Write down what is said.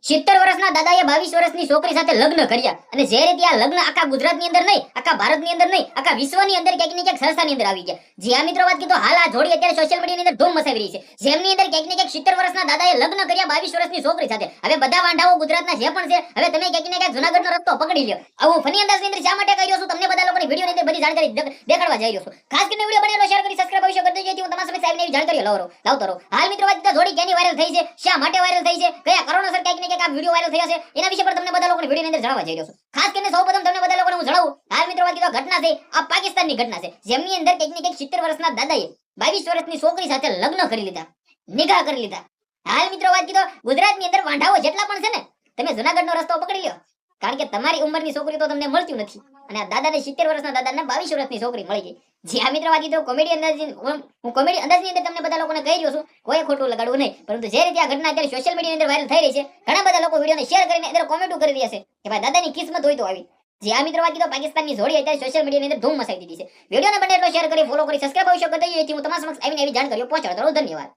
70 વર્ષના દાદાએ 22 વર્ષની છોકરી સાથે લગ્ન કર્યા અને જે રીતે આ લગ્ન આખા ગુજરાતની અંદર નહીં, આખા ભારતની અંદર નહીં, આખા વિશ્વની અંદર ક્યાંક ને ક્યાંક સંસ્થાની અંદર આવી ગયા. જે આ મિત્રો વાત કીધો, હાલ આ જોડી અત્યારે સોશિયલ મીડિયાની અંદર ધૂમ મચાવી રહી છે. જેમની અંદર ક્યાંક ને ક્યાંક 70 વર્ષના દાદાએ લગ્ન કર્યા 22 વર્ષની છોકરી સાથે. હવે બધા વાંઢાઓ ગુજરાતના જે પણ છે, હવે તમે ક્યાંક ને ક્યાંક જૂનાગઢનો રસ્તો પકડી લ્યો. આવું ફની અંદાજની અંદર શા માટે કહી રહ્યો છું, તમને બધા લોકોની વિડીયોની અંદર બધી જાણકારી દેખાડવા જઈ રહ્યો છું. ખાસ કરીને વિડીયો બનાવેલો શેર કરી સબસ્ક્રાઇબ અવશ્ય કરી દેજો, જેથી હું તમારા સમક્ષ આવીને એવી જાણકારી લાવતો રહું. હાલ મિત્રો વાત કીધો, જોડી કેની વાયરલ થઈ છે, શા માટે વાયરલ થઈ છે, કયા કારણોસર ક્યાંક ને ક્યાંક આ વિડીયો વાયરલ થયા છે, એના વિશે પણ તમને બધા લોકોને વિડીયોની અંદર જણાવવા જઈ રહ્યો છું. ખાસ કરીને સૌપ્રથમ તમને બધા લોકોને હું જણાવું, હાલ મિત્રો વાત કીધો ઘટના છે, આ પાકિસ્તાનની ઘટના છે, જેમની અંદર કંઈક ને કંઈક 70 વર્ષના દાદાએ 22 વર્ષની છોકરી સાથે લગ્ન કરી લીધા, નિકાહ કરી લીધા. હાલ મિત્રો વાત કીધો, ગુજરાતની અંદર વાંઢાઓ જેટલા પણ છે ને, તમે જૂનાગઢનો રસ્તો પકડી લ્યો, કારણ કે તમારી ઉંમરની છોકરી તો તમને મળતી નથી. અને આ દાદાને 70 વર્ષના દાદાને 22 વર્ષની છોકરી મળી ગઈ. જે આ મિત્રો વાત કીધો, કોમેડી અંદાજની અંદર તમને બધા લોકોને કહી રહ્યો છું, કોઈ ખોટું લગાડવું નહીં. પરંતુ જે રીતે આ ઘટના અત્યારે સોશિયલ મીડિયાની અંદર વાયરલ થઈ રહી છે, ઘણા બધા લોકો વિડીયોને શેર કરીને અંદર કોમેન્ટો કરી રહ્યા છે કે ભાઈ દાદાની કિસ્મત હોય તો આવી. જે આ મિત્રો વાત કીધો, પાકિસ્તાનની જોડી અત્યારે સોશિયલ મીડિયાની અંદર ધૂમ મચાવી દીધી છે. વિડીયોને બને એટલો શેર કરી, ફોલો કરી, સબસ્ક્રાઇબ અવશ્ય કરી દેજો, જેથી હું તમારા સમક્ષ આવીને એવી જાણકારીઓ પહોંચાડતો રહું. ધન્યવાદ.